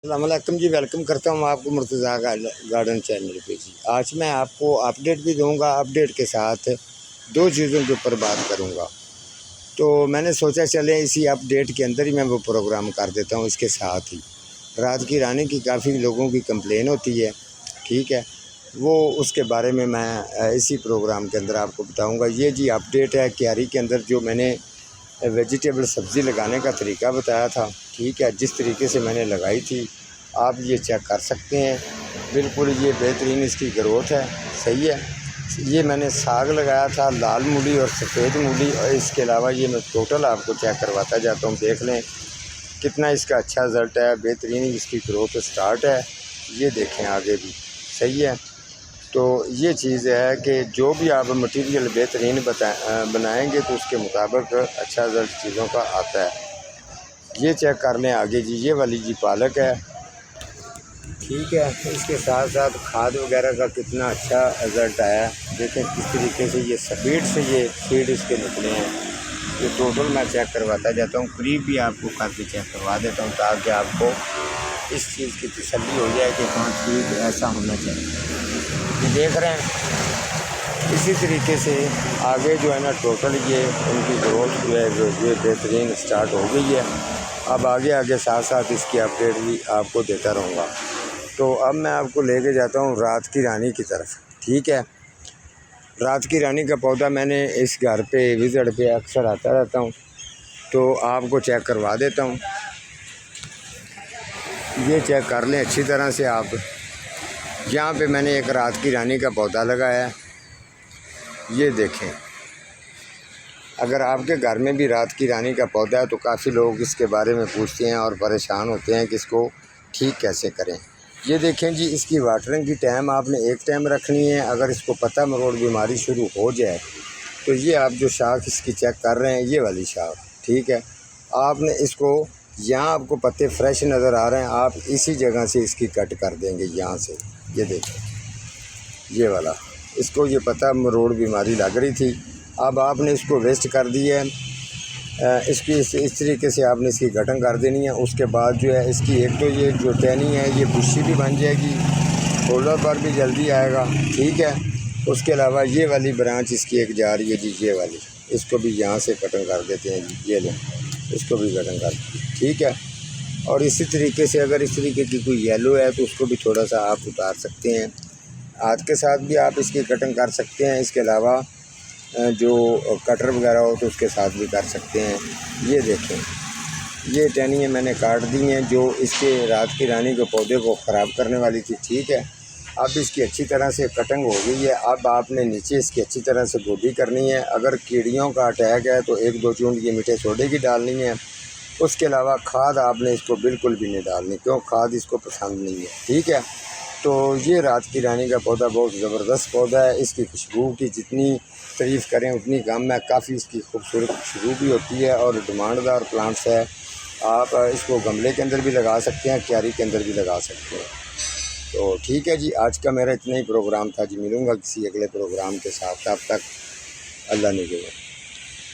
अस्सलामुअलैकुम जी, वेलकम करता हूँ आपको मुर्तज़ा गार्डन चैनल पे जी। आज मैं आपको अपडेट भी दूंगा, अपडेट के साथ दो चीज़ों के ऊपर बात करूंगा। तो मैंने सोचा चले इसी अपडेट के अंदर ही मैं वो प्रोग्राम कर देता हूँ। इसके साथ ही रात की रानी की काफ़ी लोगों की कंप्लेन होती है, ठीक है, वो उसके बारे में मैं इसी प्रोग्राम के अंदर आपको बताऊँगा। ये जी अपडेट है क्यारी के अंदर जो मैंने वेजिटेबल सब्ज़ी लगाने का तरीका बताया था, ठीक है, जिस तरीके से मैंने लगाई थी आप ये चेक कर सकते हैं। बिल्कुल ये बेहतरीन इसकी ग्रोथ है, सही है। ये मैंने साग लगाया था, लाल मूली और सफ़ेद मूली, और इसके अलावा ये मैं टोटल आपको चेक करवाता जाता हूँ। देख लें कितना इसका अच्छा रिज़ल्ट है, बेहतरीन इसकी ग्रोथ स्टार्ट है। ये देखें आगे भी सही है। तो ये चीज़ है कि जो भी आप मटेरियल बेहतरीन बनाएंगे तो उसके मुताबिक अच्छा रिज़ल्ट चीज़ों का आता है। ये चेक कर लें आगे जी, ये वाली जी पालक है, ठीक है। इसके साथ साथ खाद वगैरह का कितना अच्छा रिज़ल्ट आया है। देखें किस तरीके से ये स्पीड से ये सीड इसके निकले हैं। ये टोटल मैं चेक करवाता जाता हूँ, करीब भी आपको करके चेक करवा देता हूँ ताकि आपको इस चीज़ की तसल्ली हो जाए कि हाँ ठीक ऐसा होना चाहिए। ये देख रहे हैं इसी तरीके से आगे जो है ना टोटल ये उनकी ग्रोथ जो है ये बेहतरीन स्टार्ट हो गई है। अब आगे आगे साथ साथ इसकी अपडेट भी आपको देता रहूँगा। तो अब मैं आपको लेके जाता हूँ रात की रानी की तरफ, ठीक है। रात की रानी का पौधा मैंने इस घर पे विज़िट पे अक्सर आता रहता हूँ, तो आपको चेक करवा देता हूँ। ये चेक कर लें अच्छी तरह से आप। यहाँ पे मैंने एक रात की रानी का पौधा लगाया है, ये देखें। अगर आपके घर में भी रात की रानी का पौधा है तो काफ़ी लोग इसके बारे में पूछते हैं और परेशान होते हैं कि इसको ठीक कैसे करें। ये देखें जी, इसकी वाटरिंग की टाइम आपने एक टाइम रखनी है। अगर इसको पत्ता मरोड़ बीमारी शुरू हो जाए तो ये आप जो शाख इसकी चेक कर रहे हैं, ये वाली शाख, ठीक है, आपने इसको यहाँ आपको पत्ते फ्रेश नज़र आ रहे हैं, आप इसी जगह से इसकी कट कर देंगे यहाँ से। ये देखें ये वाला, इसको ये पत्ता मरोड़ बीमारी लग रही थी, अब आपने इसको वेस्ट कर दिया है। इसकी इस तरीके से आपने इसकी कटिंग कर देनी है। उसके बाद जो है इसकी एक तो ये जो टहनी है ये बुशी भी बन जाएगी, होल्डर पर भी जल्दी आएगा, ठीक है। उसके अलावा ये वाली ब्रांच इसकी एक जा रही है जी, ये वाली, इसको भी यहाँ से कटिंग कर देते हैं जी, ये लें, इसको भी कटिंग कर, ठीक है। और इसी तरीके से अगर इस तरीके की कोई येलो है तो उसको भी थोड़ा सा आप उतार सकते हैं, हाथ के साथ भी आप इसकी कटिंग कर सकते हैं। इसके अलावा जो कटर वगैरह हो तो उसके साथ भी कर सकते हैं। ये देखें ये टहनियाँ मैंने काट दी हैं जो इसके रात की रानी के पौधे को ख़राब करने वाली थी, ठीक है। अब इसकी अच्छी तरह से कटिंग हो गई है। अब आपने नीचे इसकी अच्छी तरह से गोडी करनी है। अगर कीड़ियों का अटैक है तो एक दो चूंड ये मीठे सोडे की डालनी है। उसके अलावा खाद आपने इसको बिल्कुल भी नहीं डालनी, क्यों खाद इसको पसंद नहीं है, ठीक है। तो ये रात की रानी का पौधा बहुत ज़बरदस्त पौधा है। इसकी खुशबू की जितनी तारीफ़ करें उतनी कम है। काफ़ी इसकी खूबसूरत खुशबू भी होती है और डिमांडदार प्लांट्स है। आप इसको गमले के अंदर भी लगा सकते हैं, क्यारी के अंदर भी लगा सकते हैं। तो ठीक है जी, आज का मेरा इतना ही प्रोग्राम था जी। मिलूँगा किसी अगले प्रोग्राम के साथ, तब तक अल्लाह ने